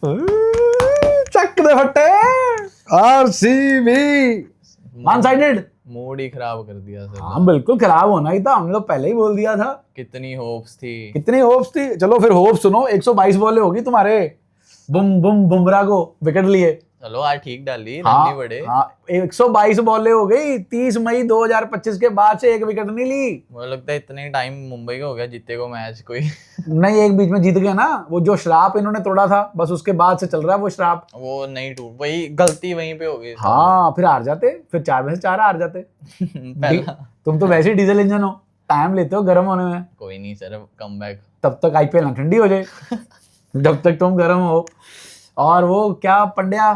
चक दे फटे। RCB one sided, mood ही खराब कर दिया सर। हाँ बिल्कुल खराब होना ही था, हमने तो पहले ही बोल दिया था। कितनी होप्स थी, कितनी होप्स थी। चलो फिर होप सुनो, 122 बॉलें होगी तुम्हारे, बुम बुम बुमराह को विकेट लिए। चलो आज ठीक डाली, रन हाँ नहीं बढ़े। हाँ 122 बॉलें हो गई, 30 मई 2025 के बाद से एक विकेट नहीं ली। मुझे लगता है इतने टाइम मुंबई का हो गया जीते को मैच कोई। नहीं एक बीच में जीत गए ना, वो जो श्राप इन्होंने तोड़ा था बस उसके बाद से चल रहा है वो श्राप। वो नहीं टूट, वही गलती वहीं पे हो गई। हाँ फिर हार जाते, फिर 4 में से 4 हार जाते। पहला तुम तो वैसे ही डीजल इंजन हो, टाइम लेते हो गर्म होने में। कोई नहीं सर, कम बैक। तब तक आईपीएल ना ठंडी हो जाए जब तक तुम गर्म हो। और वो क्या पंड्या,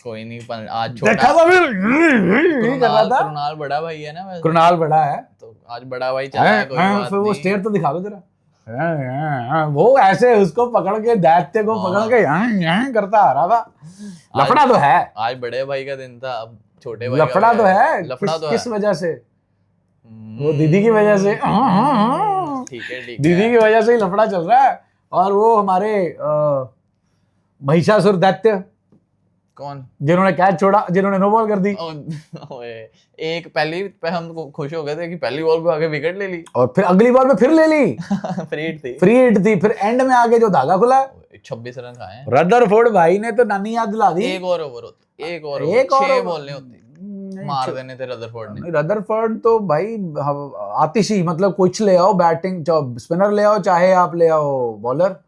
कोई नहीं, आज देखा छोटा था फिर कर रहा था। कृणाल बड़ा भाई है ना वैसे, कृणाल बड़ा है तो आज बड़ा भाई चला है, कोई बात फिर वो नहीं। स्टेयर तो दिखा दो जरा। वो ऐसे उसको पकड़ के, दैत्य को पकड़ के यहाँ करता आ रहा था। लफड़ा तो है, आज बड़े भाई का दिन था, अब छोटे भाई लफड़ा तो है। लफड़ा तो किस वजह से? वो दीदी की वजह से। ठीक है दीदी की वजह से ही लफड़ा चल रहा है। और वो हमारे महिषासुर दैत्य, कौन जिन्होंने कैच छोड़ा, जिन्होंने नो बॉल कर दी, ओए, एक पहली पे हम खुश हो गए थे कि पहली बॉल पे आके विकेट ले ली। और फिर अगली बॉल में फिर ले ली। फ्री हिट थी, फिर एंड में आके जो धागा खुला, 26 रन खाए। रदरफोर्ड भाई ने तो नानी याद दिला दी। एक और ओवर होती, एक और 6 बॉल होती, मार देने थे रदरफोर्ड ने। रदरफोर्ड तो भाई आतिशी, मतलब कुछ ले आओ, बैटिंग स्पिनर ले आओ, चाहे आप ले आओ बॉलर,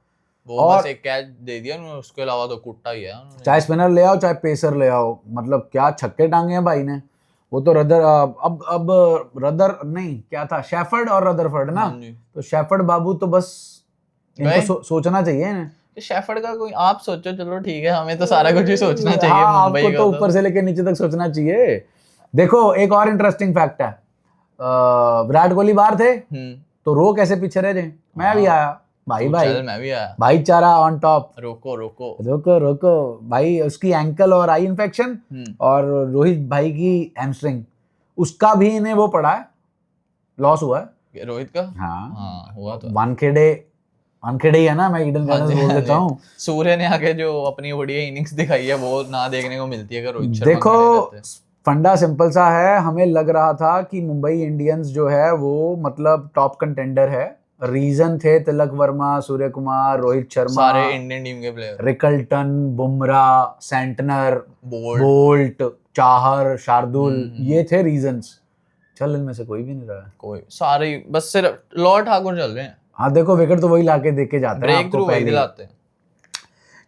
वो बस एक कैच दे दिया उन्होंने, उसके अलावा तो कुट्टा ही है उन्होंने। चाहे स्पिनर ले आओ चाहे पेसर ले आओ, मतलब क्या छक्के टांगे हैं भाई ने। वो तो रदर अब रदर नहीं, क्या था, शेफर्ड और रदरफोर्ड ना। तो शेफर्ड बाबू तो बस इनको सोचना चाहिए ना। शेफर्ड का कोई आप सोचो, चलो ठीक है, हमें तो सारा कुछ ही सोचना चाहिए। हाँ, मुंबई आपको का तो ऊपर से लेकर नीचे तक सोचना चाहिए। देखो एक और इंटरेस्टिंग फैक्ट है, विराट कोहली बाहर थे तो रो कैसे पीछे रह जाए, मैं भी आया भाई, मैं भी आया, भाईचारा ऑन टॉप। रोको रोको रोको रोको भाई, उसकी एंकल और आई इन्फेक्शन, और रोहित भाई की हैमस्ट्रिंग, उसका भी इन्हें वो पड़ा है, लॉस हुआ है रोहित का। हाँ हुआ तो वानखेड़े ही है ना, मैं ईडन गार्डन्स बोल देता हूँ। सूर्य ने आगे जो अपनी ओडीआई इनिंग्स दिखाई है वो ना देखने को मिलती है अगर रोहित शर्मा देखो फंडा सिंपल सा है, हमें लग रहा था कि मुंबई इंडियंस जो है वो मतलब टॉप कंटेंडर है। रीजन थे तिलक वर्मा, सूर्य कुमार, रोहित शर्मा, सारे इंडियन टीम के player, Rickelton, Bumrah, Santner, bolt, Chahar, Shardul, ये थे रीजंस। चल इनमें से कोई भी नहीं रहा है, कोई सारे बस सिर्फ लॉर्ड ठाकुर चल रहे हैं। हाँ देखो विकेट तो वही लाके देके जाते हैं, ब्रेक थ्रू वही दिलाते हैं।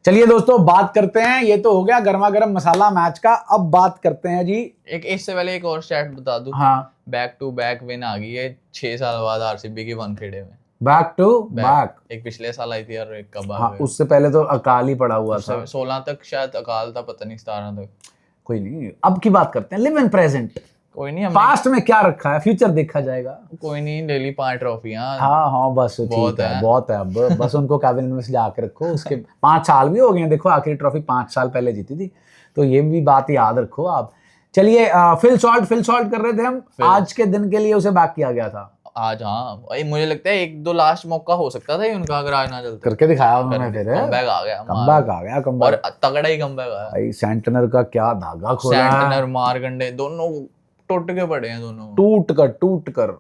चलिए दोस्तों बात करते हैं, ये तो हो गया गर्मा गर्म मसाला मैच का। अब बात करते हैं जी, एक इससे पहले एक और स्टैट बता दूं। हाँ, बैक टू बैक विन आ गई है 6 साल बाद आरसीबी की वानखेड़े में। बैक टू बैक, एक पिछले साल आई थी और एक कब हाँ, उससे पहले तो अकाल ही पड़ा हुआ था। 16 तक शायद अकाल था, पता नहीं 17 तक। कोई नहीं, अब की बात करते हैं लिव इन प्रेजेंट। कोई नहीं, पास्ट में क्या रखा है, फ्यूचर देखा जाएगा। कोई नहीं, ले ली 5 ट्रॉफियां। हाँ बस ठीक है, बहुत है। अब बस उनको कैबिन में से जाके रखो, उसके 5 साल भी हो गए हैं। देखो आखिरी ट्रॉफी 5 साल पहले जीती थी, तो ये भी बात याद रखो आप। चलिए फिल शॉर्ट कर रहे थे हम, आज के दिन के लिए उसे बैक किया गया था आज। हाँ भाई, मुझे लगता है 1-2 लास्ट मौका हो सकता था उनका अगर आज ना चलता। करके दिखाया उन्होंने, फिर कमबैक आ गया, कमबैक और तगड़ा ही कमबैक आया भाई। सेंटनर का क्या धागा खोला है, सेंटनर, मार्कंडे दोनों टूट के पड़े हैं दोनों, टूट कर।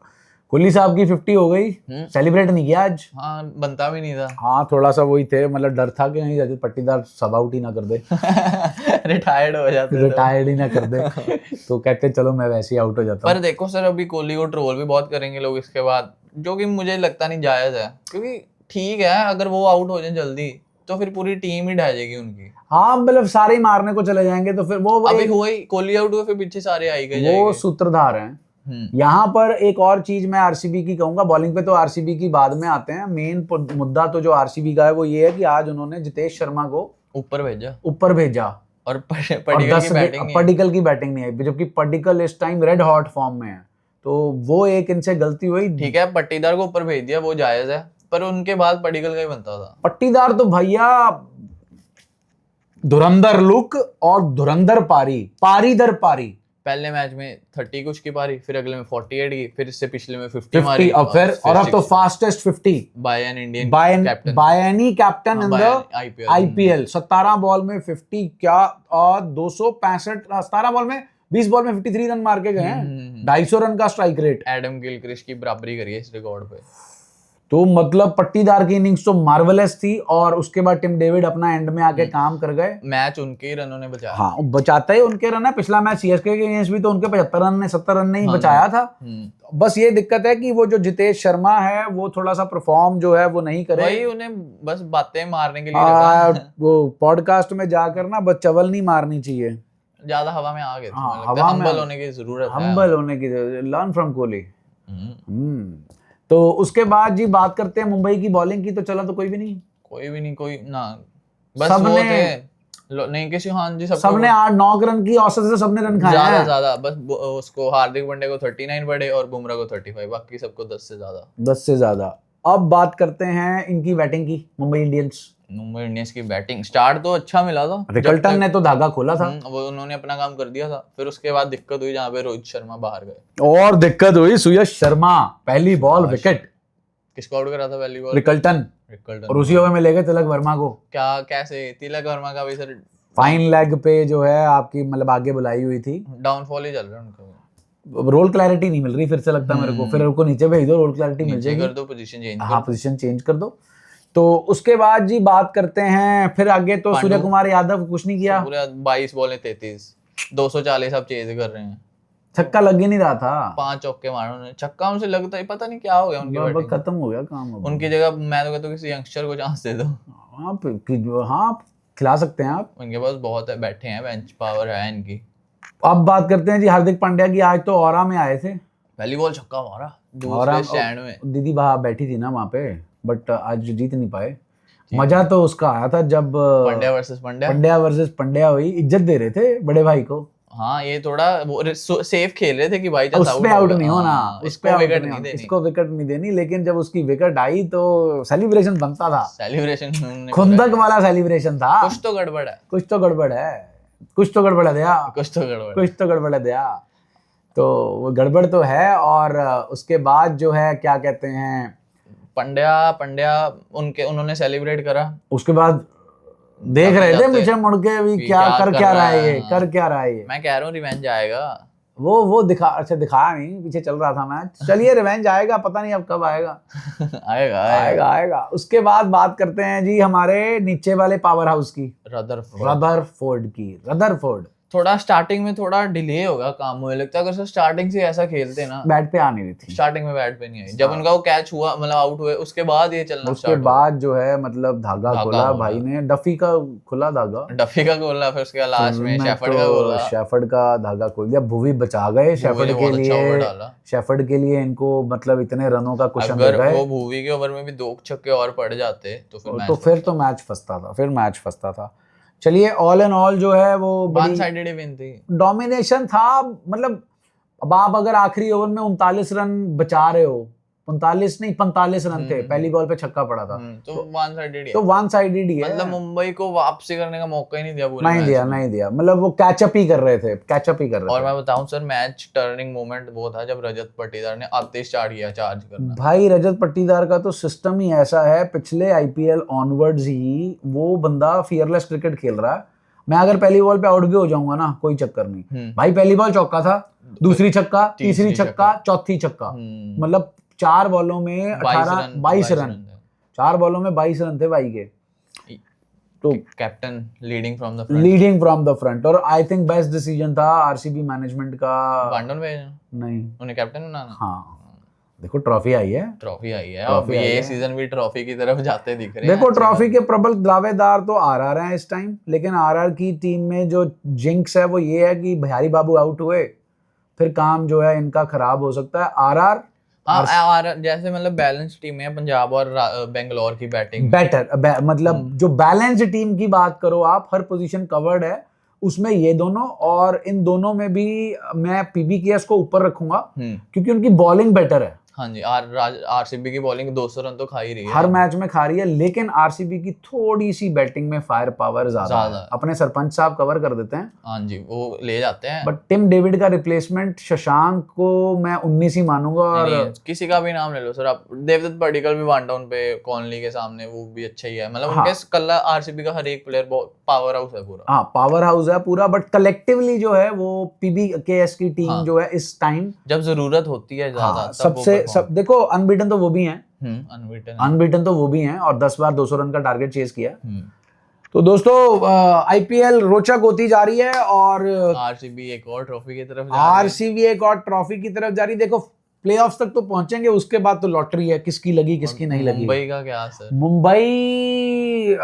कोहली साहब की 50 हो गई, सेलिब्रेट नहीं किया आज। हाँ बनता भी नहीं था। हाँ थोड़ा सा वही थे, मतलब डर था कि नहीं पट्टीदार सब आउट ही ना कर दे रिटायर्ड हो जाते, रिटायर्ड ही ना कर दे तो कहते चलो मैं वैसे ही आउट हो जाता हूँ। पर देखो सर, अभी कोहली को ट्रोल भी बहुत करेंगे लोग इसके बाद, जो कि मुझे लगता नहीं जायज है, क्योंकि ठीक है अगर वो आउट हो जाए जल्दी तो फिर पूरी टीम ही ढह जाएगी उनकी। हाँ मतलब सारे ही मारने को चले जाएंगे, तो फिर वो अभी हुआ ही, कोहली आउट हुए फिर पीछे सारे आई गए, वो सूत्रधार हैं। यहाँ पर एक और चीज मैं आरसीबी की कहूंगा, बॉलिंग पे तो आरसीबी की बाद में आते हैं। मेन मुद्दा तो जो आरसीबी का है वो ये है कि आज उन्होंने जितेश शर्मा को ऊपर भेजा और पडिक्कल की बैटिंग नहीं आई, जबकि पडिक्कल इस टाइम रेड हॉट फॉर्म में है, तो वो एक इनसे गलती हुई। ठीक है पट्टीदार को ऊपर भेज दिया, वो जायज है, पर उनके बाद पडिक्कल का ही बनता था। पट्टीदार तो भैया धुरंधर लुक और धुरंधर पारी दर पारी, पहले मैच में 30 कुछ की पारी, फिर अगले में 48 की, फिर इससे पिछले में 50 मारी 50 और फिर और अब तो 60 fastest 50 by an Indian captain, by any captain in the IPL. IPL 17 ball में 50 क्या, और 265 17 बॉल में 20 बॉल में 53 रन मार के गए हैं, 250 रन का स्ट्राइक रेट। एडम गिलक्रिस्ट की बराबरी करी है इस रिकॉर्ड पे। तो मतलब पट्टीदार की इनिंग्स तो मार्वेलस थी, और उसके बाद टिम डेविड अपना एंड में आके काम कर गए। मैच उनके ही रनों ने बचाया। हाँ, बचाता ही उनके रन है। पिछला मैच सीएसके के अगेंस्ट भी तो उनके 75 रन ने 70 रन ने ही बचाया था। बस ये दिक्कत है कि वो जो जितेश शर्मा है वो थोड़ा सा परफॉर्म जो है वो नहीं करे, वही उन्हें बस बातें मारने के लिए रखा। वो पॉडकास्ट में जाकर ना बस चवल नहीं मारनी चाहिए, ज्यादा हवा में आ गए। हवा में हम्बल होने की जरूरत है, हम्बल होने की, लर्न फ्रॉम कोहली। तो उसके बाद जी बात करते हैं मुंबई की बॉलिंग की, तो चला तो कोई भी नहीं कोई ना, बस सबने वो थे नहीं किसी, हाँ जी सबने 8-9 रन की औसत से सबने रन खाए हैं। ज्यादा बस उसको हार्दिक पांड्या को 39 पड़े और बुमराह को 35, बाकी सबको 10 से ज्यादा। अब बात करते हैं इनकी बैटिंग की, मुंबई इंडियंस की बैटिंग। स्टार्ट तो अच्छा मिला था, रिकल्टन ने तो धागा खोला था, वो उन्होंने अपना काम कर दिया था। फिर उसके बाद दिक्कत हुई जहाँ पे रोहित शर्मा बाहर गए, और दिक्कत हुई सुयश शर्मा पहली बॉल विकेट। किसको आउट करा था पहली बॉल? रिकल्टन, और उसी ओवर में ले गए तिलक वर्मा को। क्या कैसे? तिलक वर्मा का भी सर फाइन लेग पे जो है आपकी मतलब आगे बुलाई हुई थी, डाउनफॉल ही चल रहा है उनका। रोल क्लैरिटी नहीं मिल रही, फिर से लगता है मेरे को, फिर उनको नीचे भेज दो, रोल क्लैरिटी मिल जाएगी, कर दो पोजीशन चेंज, हाँ पोजीशन चेंज कर दो। तो उसके बाद जी बात करते हैं फिर आगे, तो सूर्य कुमार यादव कुछ नहीं किया, पूरा 22 बॉल 33, 240 अब चेज कर रहे हैं, छक्का लग ही नहीं रहा था, 5 चौके मारे उन्होंने। छक्का उनसे लगता ही पता नहीं क्या हो गया उनकी बैटिंग, खत्म हो गया काम। उनकी जगह मैं तो कहता हूं किसी यंगस्टर को चांस दे दो। हाँ खिला सकते हैं आप, उनके पास बहुत है, बैठे हैं, बेंच पावर है इनकी। अब बात करते हैं जी हार्दिक पांड्या की। आज तो ऑरा में आए थे, पहली बॉल छक्का मारा दूसरे स्टैंड में, दीदी वहां बैठी थी ना वहां पे, बट आज जीत नहीं पाए। मजा तो उसका आया था जब पंड्या वर्सेस पंड्या हुई, इज्जत दे रहे थे बड़े भाई को। हाँ, ये थोड़ा वो सेफ खेल रहे थे कि भाई उस पे आउट नहीं होना, इसको विकेट नहीं देनी, इसको विकेट नहीं देनी। लेकिन जब उसकी विकेट आई तो सेलिब्रेशन बनता था, सेलिब्रेशन खुंदक वाला सेलिब्रेशन था। कुछ तो गड़बड़ है, कुछ तो गड़बड़ है दया। तो वो गड़बड़ तो है। और उसके बाद जो है क्या कहते हैं, पंड्या उन्होंने सेलिब्रेट करा। उसके बाद देख रहे थे पीछे मुड़ के भी क्या कर क्या रहा है ये। मैं कह रहा हूँ रिवेंज आएगा। वो दिखाया नहीं, पीछे चल रहा था मैच। चलिए रिवेंज आएगा, पता नहीं अब कब आएगा। आएगा। उसके बाद बात करते हैं जी हमारे नीचे वाले पावर हाउस की, रदरफोर्ड। थोड़ा स्टार्टिंग में थोड़ा डिले होगा काम, मुझे लगता है। अगर सर स्टार्टिंग से ऐसा खेलते ना, बैट पे आ नहीं रही थी स्टार्टिंग में, बैट पे नहीं आई। जब उनका वो कैच हुआ, मतलब आउट हुए, उसके बाद ये चलना, उसके बाद जो है मतलब धागा खोला भाई ने, डफी का खोला, फिर उसके लास्ट में शेफर्ड का धागा खोल दिया। भुवी बचा गए शेफर्ड के लिए इनको मतलब इतने रनों का कुशन दे गए। वो भुवी के ओवर में भी 2 छक्के और पड़ जाते तो फिर तो मैच फंसता था। चलिए ऑल एंड ऑल जो है वो वन साइडेड विन थी, डोमिनेशन था। मतलब अब आप अगर आखिरी ओवर में 39 रन बचा रहे हो, 45 रन थे, पहली बॉल पे छक्का पड़ा था, तो वन साइडेड ही है। मतलब मुंबई को वापसी करने का मौका ही नहीं दिया पूरे मैच में। नहीं दिया। मतलब वो कैचअप ही कर रहे थे। और मैं बताऊं सर, मैच टर्निंग मोमेंट वो था जब रजत पाटीदार ने आते स्टार्ट किया चार्ज करना। भाई रजत पाटीदार का तो सिस्टम ही ऐसा है, पिछले आईपीएल ऑनवर्ड्स ही वो बंदा फियरलेस क्रिकेट खेल रहा है। मैं अगर पहली बॉल पे आउट भी हो जाऊंगा ना, कोई चक्कर नहीं भाई। पहली बॉल चौका था, दूसरी छक्का, तीसरी छक्का, चौथी छक्का, मतलब 4 बॉलों में 22 रन, 4 बॉलों में 22 रन थे भाई के। तो captain leading from the front. और आई थिंक बेस्ट डिसीजन था आरसीबी मैनेजमेंट का। नहीं, उन्हें कैप्टन बनाना। हाँ, देखो ट्रॉफी आई है अब ये सीजन भी ट्रॉफी की तरफ जाते दिख रहे हैं। देखो ट्रॉफी के प्रबल दावेदार तो आरआर हैं इस टाइम, लेकिन आरआर की टीम में जो जिंक्स है वो ये है कि बिहारी बाबू आउट हुए, फिर काम जो है इनका खराब हो सकता है। आरआर जैसे मतलब बैलेंस टीम है पंजाब और बेंगलोर की बैटिंग बेटर, मतलब जो बैलेंस टीम की बात करो आप, हर पोजीशन कवर्ड है उसमें ये दोनों। और इन दोनों में भी मैं पीबीकेएस को ऊपर रखूंगा क्योंकि उनकी बॉलिंग बेटर है। हाँ जी, आरसीबी की बॉलिंग 200 रन तो खा ही रही है हर मैच में खा रही है, लेकिन आरसीबी की थोड़ी सी बैटिंग में फायर पावर ज्यादा है। अपने सरपंच साहब कवर कर देते हैं, हाँ जी, वो ले जाते हैं। बट टिम डेविड का रिप्लेसमेंट शशांक को मैं 19 ही मानूंगा। और किसी का भी नाम ले लो सर आप, देवदत्त पडिक्कल भी वन डाउन पे कॉनली के सामने वो भी अच्छा ही है, मतलब उनके कल आरसीबी का हर एक प्लेयर पावर हाउस है पूरा। हाँ, पावर हाउस है पूरा, बट कलेक्टिवली जो है वो पीबीकेएस की टीम जो है इस टाइम जब जरूरत होती है ज्यादा सबसे देखो अनबीटन तो वो भी हैं, अनबीटन तो वो भी हैं और 10 बार 200 रन का टारगेट चेस किया। तो दोस्तों आईपीएल रोचक होती जा रही है और आरसीबी एक और ट्रॉफी की तरफ जा रही है। देखो प्लेऑफ्स तक तो पहुंचेंगे, उसके बाद तो लॉटरी है, किसकी लगी किसकी नहीं लगी। मुंबई का क्या सर? मुंबई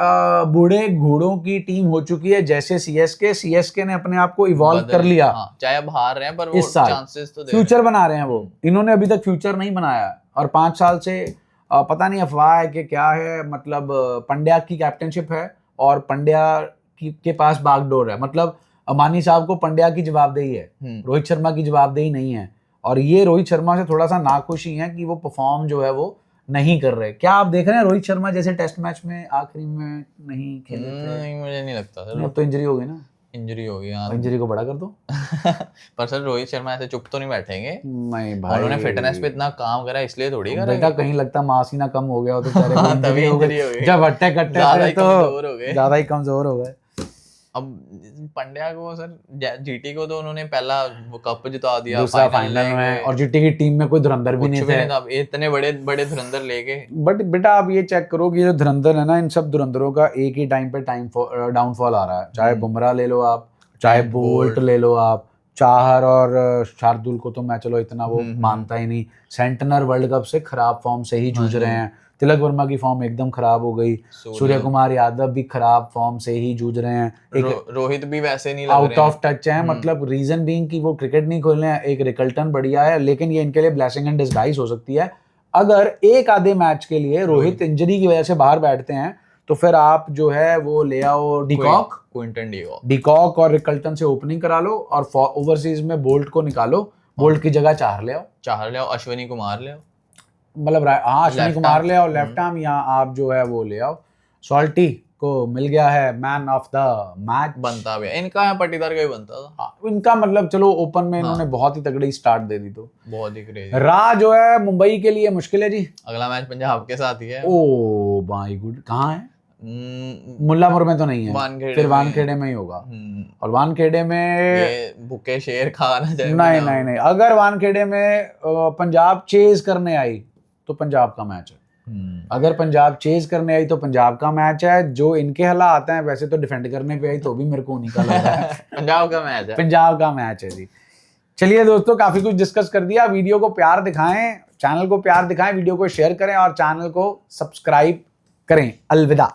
बूढ़े घोड़ों की टीम हो चुकी है, जैसे सीएसके ने अपने आप को इवॉल्व कर लिया। चाहे अब हार रहे हैं पर वो चांसेस तो फ्यूचर बना रहे हैं वो। इन्होंने अभी तक फ्यूचर नहीं बनाया और 5 साल से पता नहीं अफवाह है कि क्या है, मतलब पंड्या की कैप्टनशिप है और पंड्या के पास बागडोर है, मतलब अमानी साहब को पंड्या की जवाबदेही है, रोहित शर्मा की जवाबदेही नहीं है। और ये रोहित शर्मा से थोड़ा सा नाखुश ही है कि वो परफॉर्म जो है वो नहीं कर रहे। क्या आप देख रहे हैं रोहित शर्मा जैसे टेस्ट मैच में आखिरी में नहीं खेले थे? नहीं, मुझे नहीं लगता सर। अब तो इंजरी हो गई ना, इंजरी हो गई। हाँ, इंजरी को बड़ा कर दो। पर सर रोहित शर्मा ऐसे चुप तो नहीं बैठेंगे। नहीं भाई, उन्होंने फिटनेस पे इतना काम करा इसलिए थोड़ी करा। बेटा कहीं लगता मासीना कम हो गया हो तो तभी इंजरी हो गई। जब हट्टे कट्टे थे तो ज्यादा ही कमजोर हो गए। अब पंड्या को सर, जीटी को तो उन्होंने पहला वो कप जिता दिया, दूसरा फाइनल में, और जीटी की टीम में कोई धुरंधर भी नहीं थे। इतने बड़े बड़े धुरंधर लेके। बट बेटा आप ये चेक करो कि ये जो धुरंधर है ना, इन सब धुरंधरों का एक ही टाइम पे डाउनफॉल आ रहा है। चाहे बुमराह ले लो आप, चाहे बोल्ट ले लो आप, चाहर और शार्दुल को तो मैं चलो इतना वो मानता ही नहीं। सेंटनर वर्ल्ड कप से खराब फॉर्म से ही जूझ रहे हैं। तिलक वर्मा की फॉर्म एकदम खराब हो गई। सूर्य कुमार यादव भी खराब फॉर्म से ही जूझ रहे हैं। रोहित भी वैसे नहीं लग रहे हैं, आउट ऑफ टच है। मतलब रीजन बीइंग कि वो क्रिकेट नहीं खेल रहे हैं। एक रिकल्टन बढ़िया है, लेकिन ये इनके लिए ब्लेसिंग इन डिस्गाइज हो सकती है। अगर एक आधे मैच के लिए रोहित इंजरी की वजह से बाहर बैठते हैं तो फिर आप जो है वो ले आओ डिकॉक और रिकल्टन से ओपनिंग करा लो, और ओवरसीज में बोल्ट को निकालो, बोल्ट की जगह चाहर ले आओ, अश्विनी कुमार ले आओ, मतलब हाँ अश्विनी कुमार ले आओ लेफ्ट आर्म, या आप जो है वो ले आओ सॉल्टी को। मिल गया है मैन ऑफ द मैच, बनता भी इनका यहाँ पट्टीदार का ही बनता था। हाँ, इनका मतलब चलो ओपन में इन्होंने बहुत ही तगड़ी स्टार्ट दे दी, तो बहुत ही क्रेजी। राह जो है मुंबई के लिए मुश्किल है जी। अगला मैच पंजाब के साथ ही है। ओ माय गुड, कहाँ है? मुल्लापुर में तो नहीं है, फिर वानखेड़े में ही होगा। और वानखेड़े में भूखे शेर खाना चाहिए। नहीं, अगर वानखेड़े में पंजाब चेज करने आई तो पंजाब का मैच है। अगर पंजाब चेज करने आई तो पंजाब का मैच है। जो इनके हालात हैं, वैसे तो डिफेंड करने पे आई तो भी मेरे को उन्हीं का लग रहा है। पंजाब का मैच है, पंजाब का मैच है जी। चलिए दोस्तों, काफी कुछ डिस्कस कर दिया। वीडियो को प्यार दिखाएं, चैनल को प्यार दिखाएं, वीडियो को शेयर करें और चैनल को सब्सक्राइब करें। अलविदा।